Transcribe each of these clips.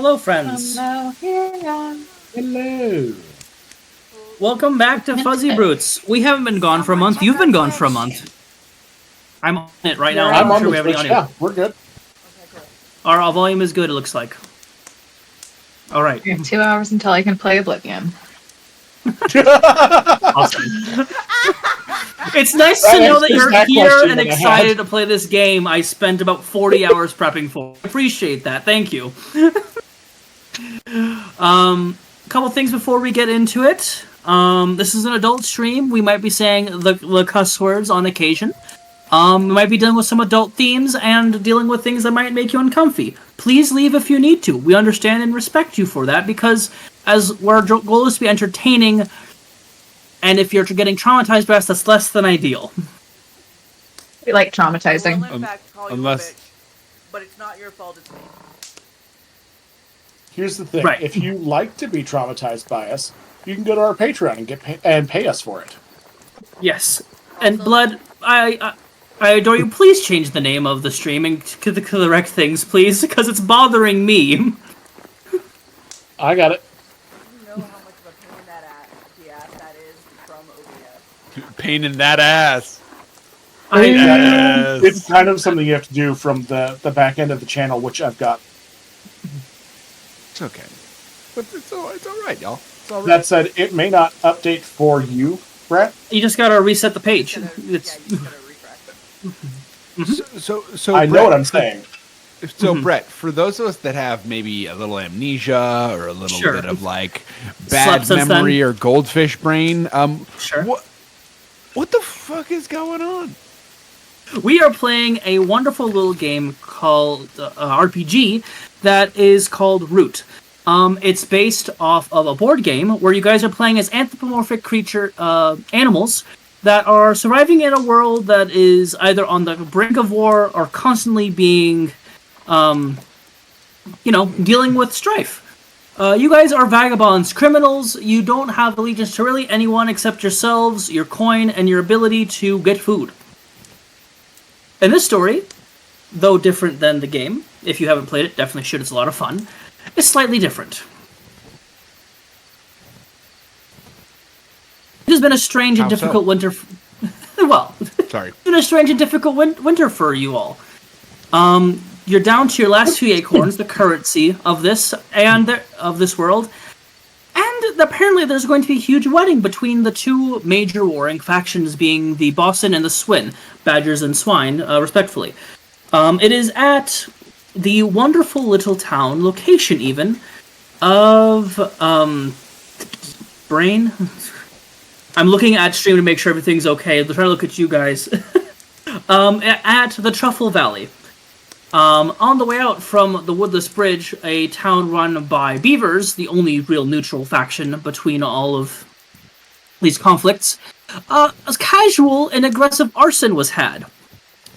Hello, friends. Hello. Welcome back to Fuzzy Brutes. We haven't been gone for a month. You've been gone for a month. I'm on it right now. I'm I'm on sure the we have any Twitch. audio. Yeah, we're good. Our volume is good, it looks like. All right. We have 2 hours until I can play Oblivion. Awesome. It's nice to know that you're here and excited to play this game I spent about 40 hours prepping for. Appreciate that. Thank you. Couple things before we get into it. This is an adult stream. We might be saying the cuss words on occasion. We might be dealing with some adult themes and dealing with things that might make you uncomfy. Please leave if you need to. We understand and respect you for that, because as our goal is to be entertaining, and if you're getting traumatized by us, that's less than ideal. We like traumatizing. Well, in fact, call you a bitch, but it's not your fault, it's me. Here's the thing. Right. If you like to be traumatized by us, you can go to our Patreon and pay us for it. Yes. And Blood, I adore you. Please change the name of the stream and to the correct things, please, because it's bothering me. I got it. You know how much of a pain in that ass that is from OBS. Pain in that ass. Yes. It's kind of something you have to do from the back end of the channel, which I've got. It's okay. But it's all right, y'all. It's all right. That said, it may not update for you, Brett. You just gotta reset the page. You just gotta refresh. So I know Brett, what I'm saying. So, Brett, for those of us that have maybe a little amnesia or a little bit of like bad memory or goldfish brain, what the fuck is going on? We are playing a wonderful little game called RPG that is called Root. It's based off of a board game where you guys are playing as anthropomorphic animals that are surviving in a world that is either on the brink of war or constantly being, dealing with strife. You guys are vagabonds, criminals. You don't have allegiance to really anyone except yourselves, your coin, and your ability to get food. And this story, though different than the game, if you haven't played it, definitely should. It's a lot of fun. It's slightly different. It has been a strange and difficult winter. Well, sorry. It's been a strange and difficult winter for you all. You're down to your last few acorns, the currency of this of this world, and apparently there's going to be a huge wedding between the two major warring factions, being the Boston and the Swin, badgers and swine, respectfully. It is at the wonderful little town location, even of Brain. I'm looking at stream to make sure everything's okay. I'm trying to look at you guys. At the Truffle Valley. On the way out from the Woodless Bridge, a town run by beavers, the only real neutral faction between all of these conflicts, as casual and aggressive arson was had,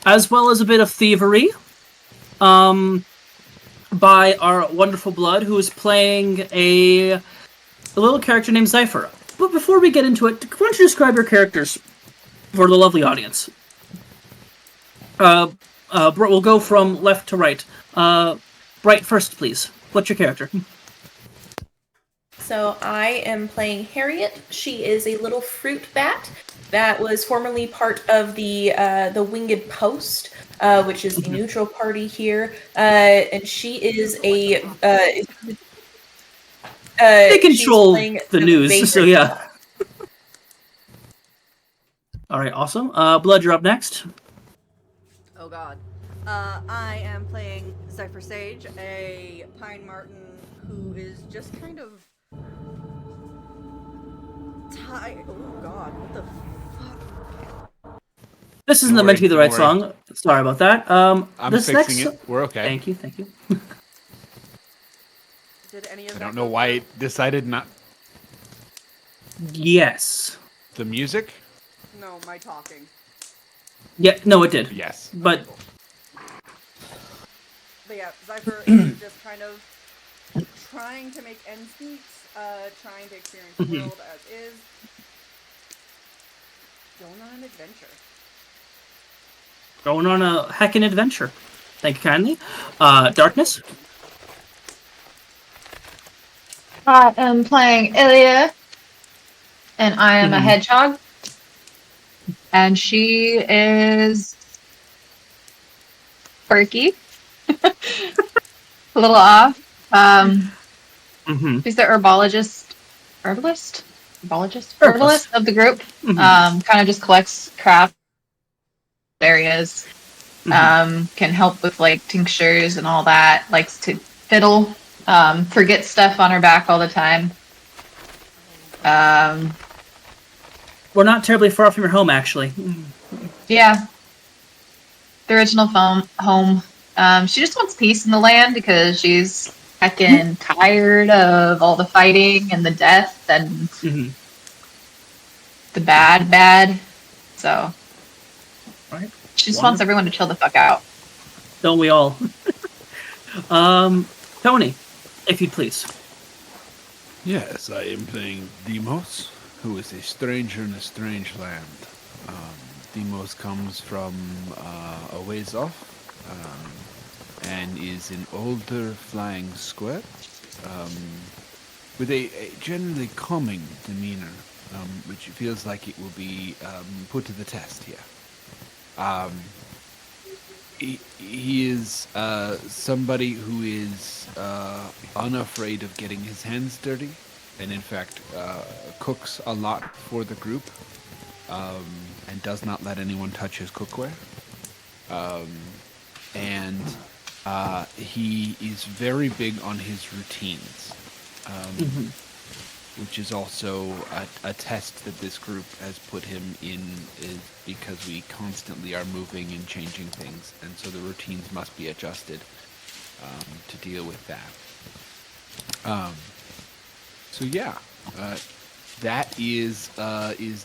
as well as a bit of thievery, by our wonderful Blood, who is playing a little character named Zypher. But before we get into it, why don't you describe your characters for the lovely audience? We'll go from left to right. Bright first, please. What's your character? So I am playing Harriet. She is a little fruit bat that was formerly part of the Winged Post, which is the neutral party here, and she is a. They control the news, so yeah. All right, awesome. Blood, you're up next. Oh god. I am playing Cypher Sage, a Pine Martin who is just kind of tired. Oh god, what the fuck? This isn't meant to be the right song. Sorry about that. I'm fixing it. We're okay. Thank you, thank you. Did any of I don't know why it decided not. Yes. The music? No, my talking. Yeah, no, it did. Yes. But yeah, Zypher is just kind of trying to make ends meet, trying to experience the world as is. Going on an adventure. Going on a heckin' adventure. Thank you kindly. Darkness? I am playing Ilya, and I am a hedgehog. And she is quirky. A little off. She's the herbalist. herbalist of the group. Kind of just collects craft areas. Can help with like tinctures and all that. Likes to fiddle. Forgets stuff on her back all the time. We're not terribly far from your home, actually. Yeah. The original home. She just wants peace in the land because she's heckin' tired of all the fighting and the death and the bad. So she just wants everyone to chill the fuck out. Don't we all? Tony, if you'd please. Yes, I am playing Demos, who is a stranger in a strange land. Demos comes from a ways off, and is an older flying squirt, with a generally calming demeanor, which feels like it will be put to the test here. He is somebody who is unafraid of getting his hands dirty, and in fact cooks a lot for the group, and does not let anyone touch his cookware. And he is very big on his routines, which is also a test that this group has put him in, is because we constantly are moving and changing things, and so the routines must be adjusted to deal with that. So yeah, that is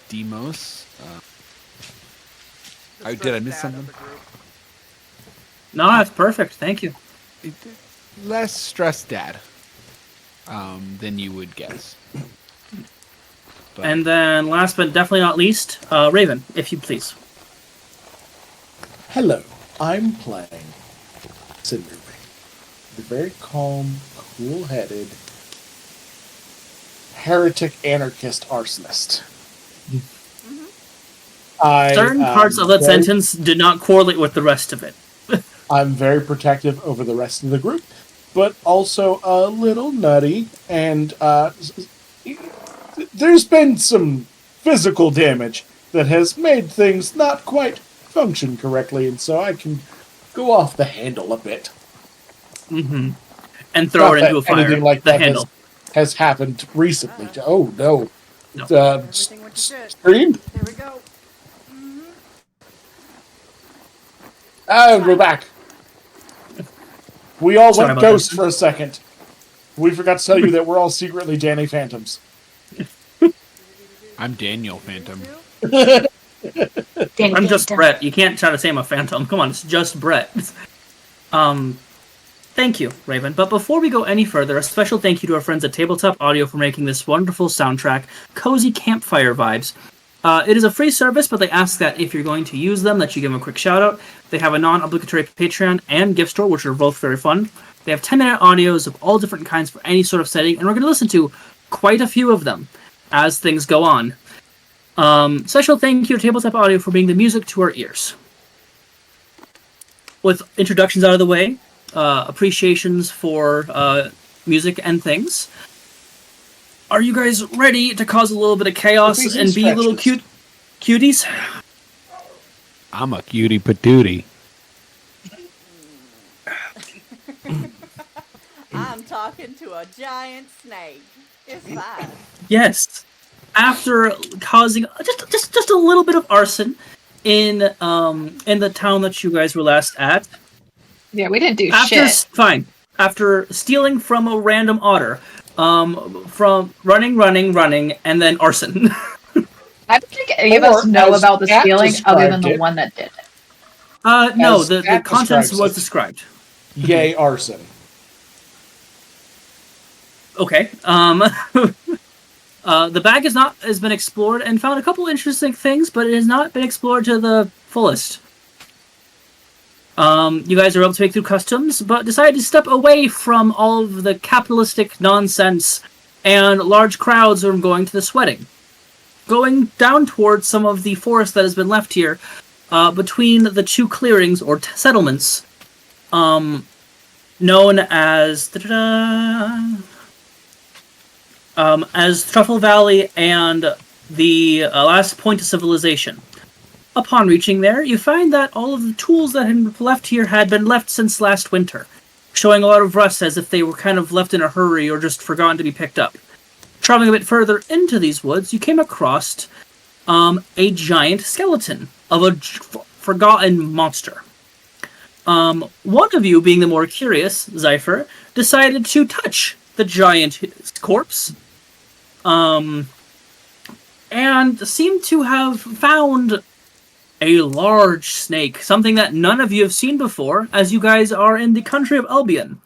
Demos. Did I miss something? No, that's perfect. Thank you. Less stressed dad than you would guess. But. And then, last but definitely not least, Raven, if you please. Hello, I'm playing Cinderwing, the very calm, cool-headed, heretic anarchist arsonist. Certain parts of that sentence did not correlate with the rest of it. I'm very protective over the rest of the group, but also a little nutty, and there's been some physical damage that has made things not quite function correctly, and so I can go off the handle a bit. And throw it into a fire. Anything like the that handle has happened recently. Oh no! Everything went to shit. Stream. There we go. And we're back. We all went ghost for a second. We forgot to tell you that we're all secretly Danny Phantoms. I'm Daniel Phantom. I'm just Brett. You can't try to say I'm a phantom. Come on, it's just Brett. Thank you, Raven. But before we go any further, a special thank you to our friends at Tabletop Audio for making this wonderful soundtrack, cozy campfire vibes. It is a free service, but they ask that if you're going to use them, that you give them a quick shout-out. They have a non-obligatory Patreon and gift store, which are both very fun. They have 10-minute audios of all different kinds for any sort of setting, and we're going to listen to quite a few of them as things go on. Special thank you to Tabletop Audio for being the music to our ears. With introductions out of the way, appreciations for music and things. Are you guys ready to cause a little bit of chaos and be little cuties? I'm a cutie patootie. I'm talking to a giant snake. It's fine. Yes. After causing just a little bit of arson in the town that you guys were last at. Yeah, we didn't do shit. Fine. After stealing from a random otter. From running, and then arson. I don't think any of us know about the stealing other than the one that did it. No, the contents was described. Yay, arson. Okay. The bag has been explored and found a couple interesting things, but it has not been explored to the fullest. You guys are able to make through customs, but decided to step away from all of the capitalistic nonsense and large crowds from going to the sweating. Going down towards some of the forest that has been left here, between the two clearings or settlements, known as as Truffle Valley and the last point of civilization. Upon reaching there, you find that all of the tools that had been left here had been left since last winter, showing a lot of rust as if they were kind of left in a hurry or just forgotten to be picked up. Traveling a bit further into these woods, you came across a giant skeleton of a forgotten monster. One of you, being the more curious, Zypher, decided to touch the giant corpse, and seemed to have found a large snake, something that none of you have seen before, as you guys are in the country of Albion.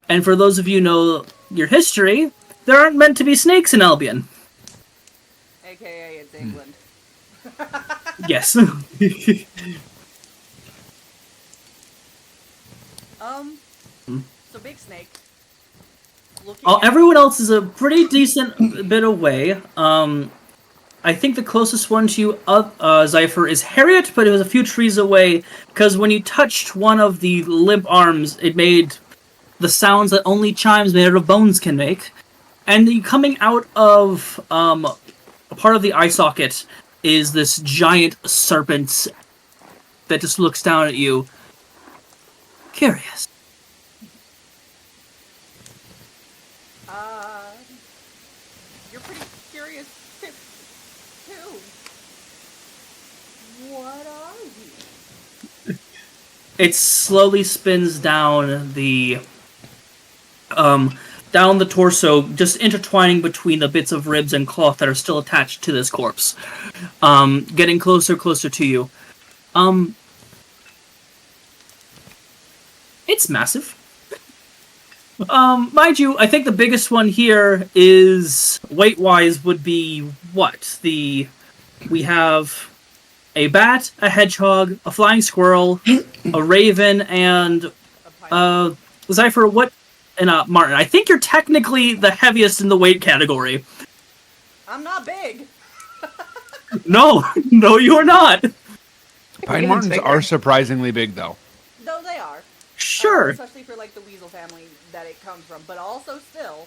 And for those of you who know your history, there aren't meant to be snakes in Albion. AKA it's England. Yes. So big snake. Everyone else is a pretty decent bit away. I think the closest one to you, Zypher, is Harriet, but it was a few trees away, because when you touched one of the limp arms, it made the sounds that only chimes made out of bones can make. And coming out of a part of the eye socket is this giant serpent that just looks down at you. Curious. You're pretty curious too. What are you? It slowly spins down the torso, just intertwining between the bits of ribs and cloth that are still attached to this corpse. Getting closer to you. It's massive. Mind you, I think the biggest one here is, weight-wise, would be what? We have a bat, a hedgehog, a flying squirrel, a raven, and Zypher, what? And Martin, I think you're technically the heaviest in the weight category. I'm not big. No, you are not. Pine martens are surprisingly big, though. Though they are. Sure. Especially for like the weasel family that it comes from, but also still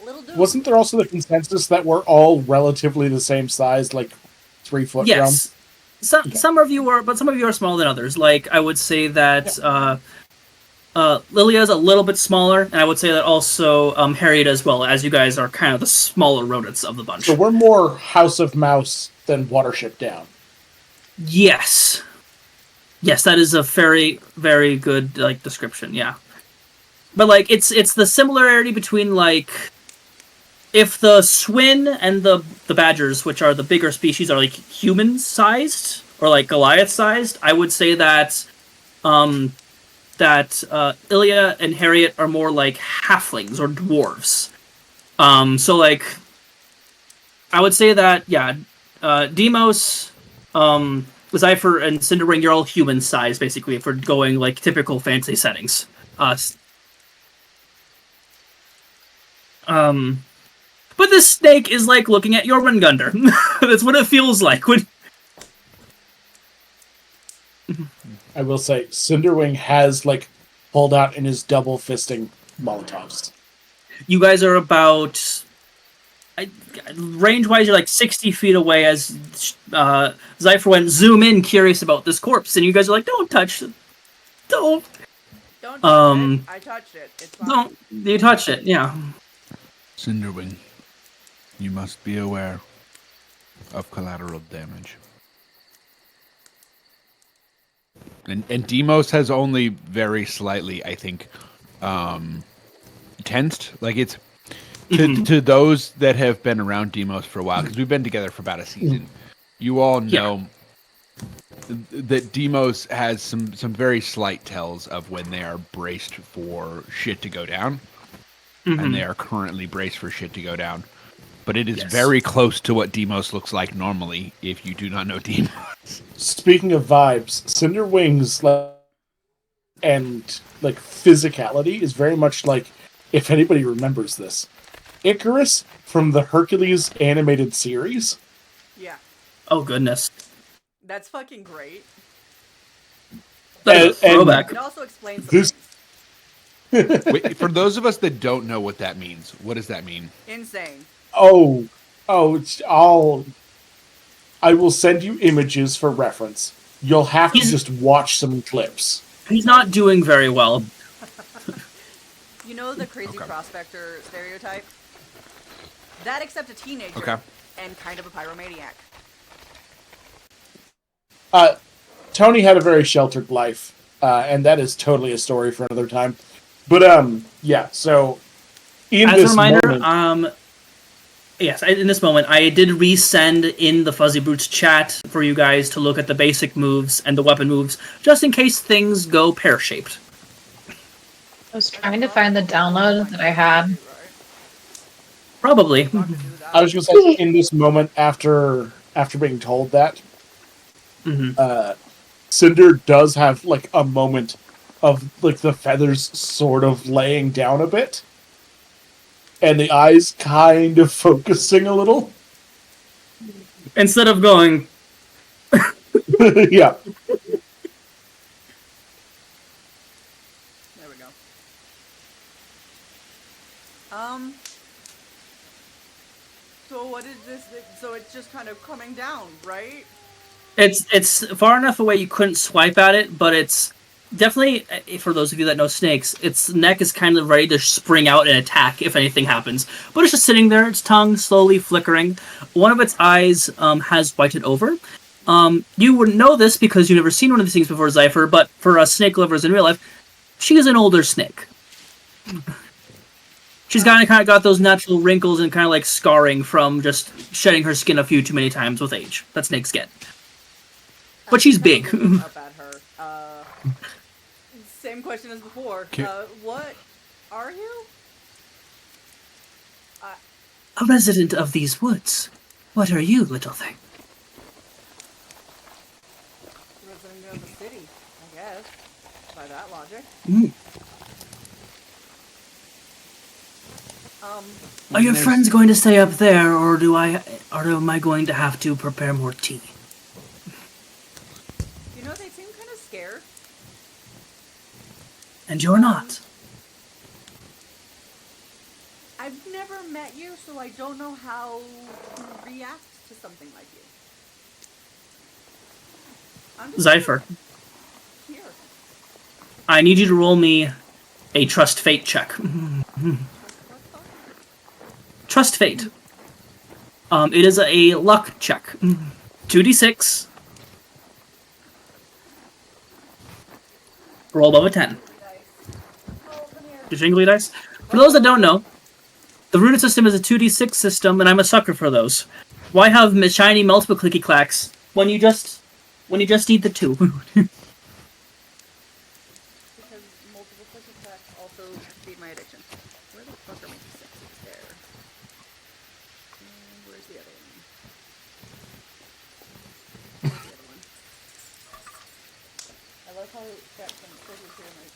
little dude. Wasn't there also the consensus that we're all relatively the same size, like 3 foot? Yes. Some of you are, but some of you are smaller than others. Like I would say that Lilia is a little bit smaller, and I would say that also Harriet as well, as you guys are kind of the smaller rodents of the bunch. So we're more House of Mouse than Watership Down. Yes. Yes, that is a very, very good description, yeah. But it's the similarity between if the Swin and the badgers, which are the bigger species, are human-sized or Goliath-sized, I would say that Ilya and Harriet are more like halflings or dwarves. So I would say that Demos, Zypher, and Cinderwing, you're all human-sized basically if we're going typical fantasy settings. But this snake is looking at your Gungundir. That's what it feels like when. I will say, Cinderwing has pulled out in his double fisting Molotovs. You guys are about range-wise. You're 60 feet away as Zypher went zoom in, curious about this corpse, and you guys are "Don't touch it! Don't touch it. I touched it. It's fine. Don't you touch it? Yeah." Cinderwing, you must be aware of collateral damage. And Demos has only very slightly, I think, tensed. It's to those that have been around Demos for a while, because we've been together for about a season. You all know that Demos has some very slight tells of when they are braced for shit to go down. And they are currently braced for shit to go down. But it is very close to what Demos looks like normally, if you do not know Demos. Speaking of vibes, Cinderwing's and physicality is very much if anybody remembers this, Icarus from the Hercules animated series. Yeah. Oh goodness. That's fucking great. That's a throwback. It also explains this. Wait, for those of us that don't know what that means, what does that mean? Insane. I will send you images for reference. You'll have to just watch some clips. He's not doing very well. You know the crazy prospector stereotype? That except a teenager and kind of a pyromaniac. Tony had a very sheltered life, and that is totally a story for another time. But yeah. So, in as this a reminder, moment, yes, in this moment, I did resend in the Fuzzy Brutes chat for you guys to look at the basic moves and the weapon moves, just in case things go pear-shaped. I was trying to find the download that I had. Probably. I was going to say, in this moment, after being told that, Cinder does have like a moment of like the feathers sort of laying down a bit, and the eyes kind of focusing a little. Instead of going... Yeah. There we go. So what is this? So it's just kind of coming down, right? It's far enough away you couldn't swipe at it, but it's definitely, for those of you that know snakes, its neck is kind of ready to spring out and attack if anything happens. But it's just sitting there, its tongue slowly flickering. One of its eyes has whited over. You wouldn't know this because you've never seen one of these things before, Zypher, but for us snake lovers in real life, she is an older snake. She's kind of got those natural wrinkles and kind of like scarring from just shedding her skin a few too many times with age. That snakes get. But she's big. Up at her. Same question as before. What are you? A resident of these woods. What are you, little thing? Resident of the city, I guess. By that logic. Are your friends going to stay up there, or am I going to have to prepare more tea? You know, they seem kind of scared. And you're not. I've never met you, so I don't know how to react to something like you. I'm just Zypher, here. I need you to roll me a Trust Fate check. Trust Fate. It is a luck check. 2d6. Roll above a 10. The jingly dice. For those that don't know, the runic system is a 2d6 system, and I'm a sucker for those. Why have shiny multiple clicky clacks when you just need the 2? Because multiple clicky clacks also feed my addiction. Where the fuck are my d6s? There. And where's the other one? Where's the other one? I love how it got some quizzes here in my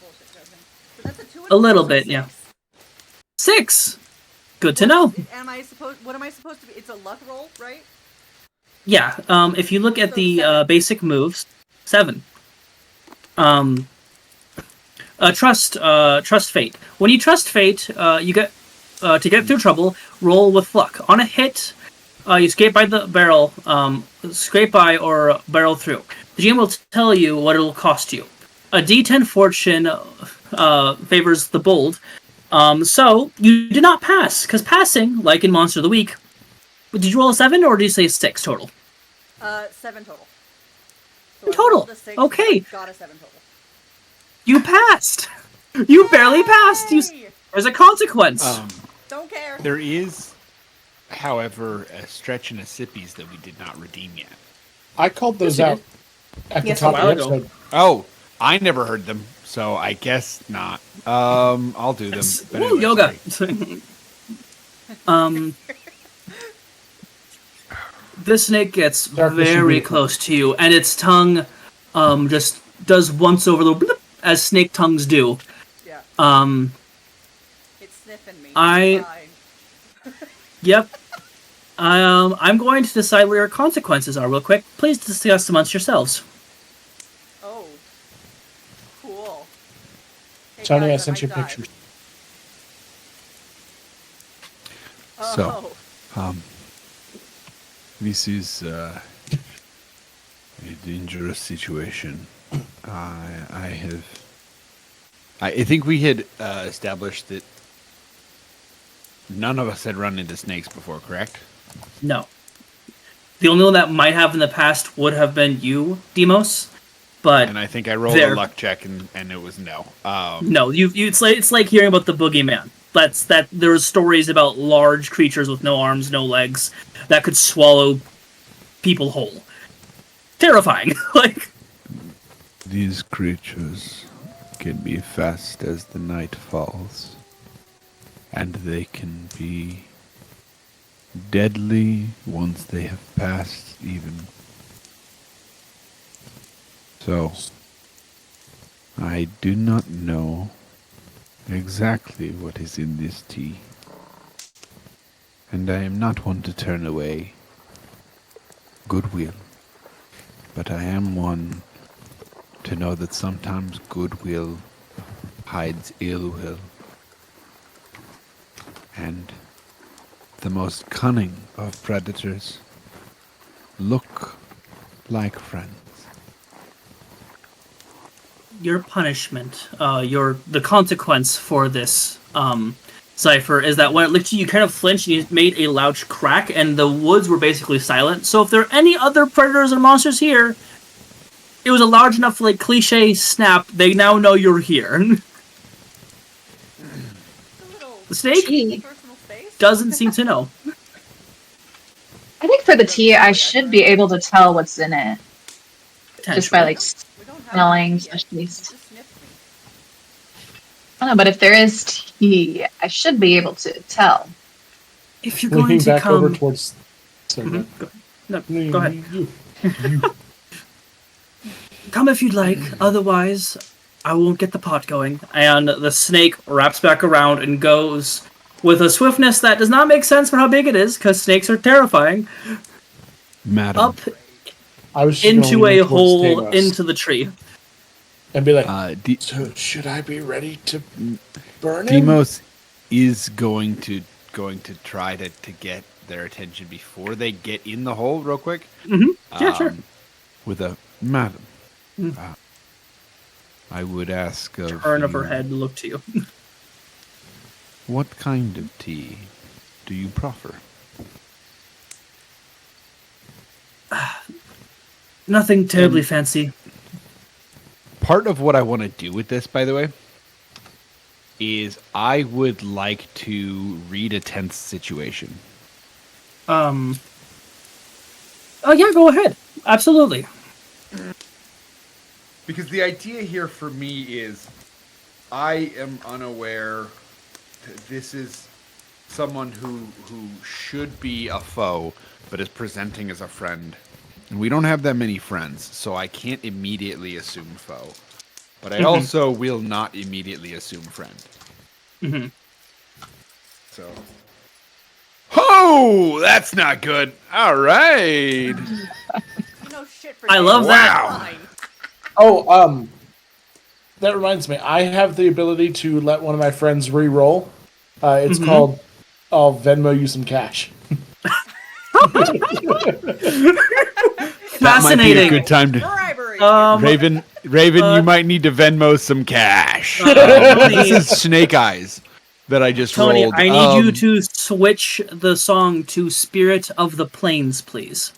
bullshit judging. So that's a 2 and A little 6. bit, yeah. 6! Good to know. What am I supposed to be? It's a luck roll, right? Yeah, if you look at the basic moves, 7. Trust Fate. When you trust Fate, you get to get through trouble. Roll with luck. On a hit, you scrape by the barrel, scrape by or barrel through. The GM will tell you what it will cost you. A D10 fortune favors the bold. So you did not pass, because passing, like in Monster of the Week, did you roll a 7 or did you say 6 total? 7 total. So Total. 6, Okay. got a 7 total. You passed. You barely passed. There's a consequence. Don't care. There is, however, a stretch and a sippies that we did not redeem yet. I called those out at the top of the episode. Oh, I never heard them, so I guess not. I'll do them. But anyway, yoga. This snake gets very close to you, and its tongue just does once over the blip, as snake tongues do. Yeah. It's sniffing me. Yep. I'm going to decide what your consequences are real quick. Please discuss amongst yourselves. Oh. Cool. Hey, Tony, I guys, sent you might die. pictures. Oh. So, this is a dangerous situation. I think we had established that none of us had run into snakes before, correct? No. The only one that might have in the past would have been you, Demos. But and I think I rolled a luck check, and it was no. No, it's like hearing about the boogeyman. That there's stories about large creatures with no arms, no legs that could swallow people whole. Terrifying. Like these creatures can be fast as the night falls, and they can be deadly once they have passed even. So, I do not know exactly what is in this tea, and I am not one to turn away goodwill, but I am one to know that sometimes goodwill hides ill will, and the most cunning of predators look like friends. your punishment, the consequence for this cipher is that when it looked at you, you kind of flinched and you made a loud crack, and the woods were basically silent. So if there are any other predators or monsters here, it was a large enough like cliche snap. They now know you're here. The snake doesn't seem to know. I think for the tea, I should be able to tell what's in it just by like smelling, especially. I don't know, but if there is tea, I should be able to tell. If you're going to back come over towards. Go ahead. Come if you'd like. Otherwise, I won't get the pot going. And the snake wraps back around and goes with a swiftness that does not make sense for how big it is, because snakes are terrifying. Madam. Up I was into a hole Tamos into the tree. and be like, so should I be ready to burn him? Demos is going to try to get their attention before they get in the hole real quick. Mm-hmm. Yeah, sure. With a madam. I would ask of Turn of you, her head to look to you. what kind of tea do you proffer? Nothing terribly fancy. Part of what I want to do with this, by the way, is I would like to read a tense situation. Oh yeah, go ahead. Absolutely. Because the idea here for me is I am unaware that this is someone who should be a foe, but is presenting as a friend. And we don't have that many friends, so I can't immediately assume foe. But I also will not immediately assume friend. Mm-hmm. So. Oh, that's not good. All right. I love that. Oh, that reminds me. I have the ability to let one of my friends re-roll. It's called I'll Venmo you some cash. That might be Fascinating. a good time to Raven, you might need to Venmo some cash. This is Snake Eyes that I just Tony, rolled. I need you to switch the song to Spirit of the Plains, please.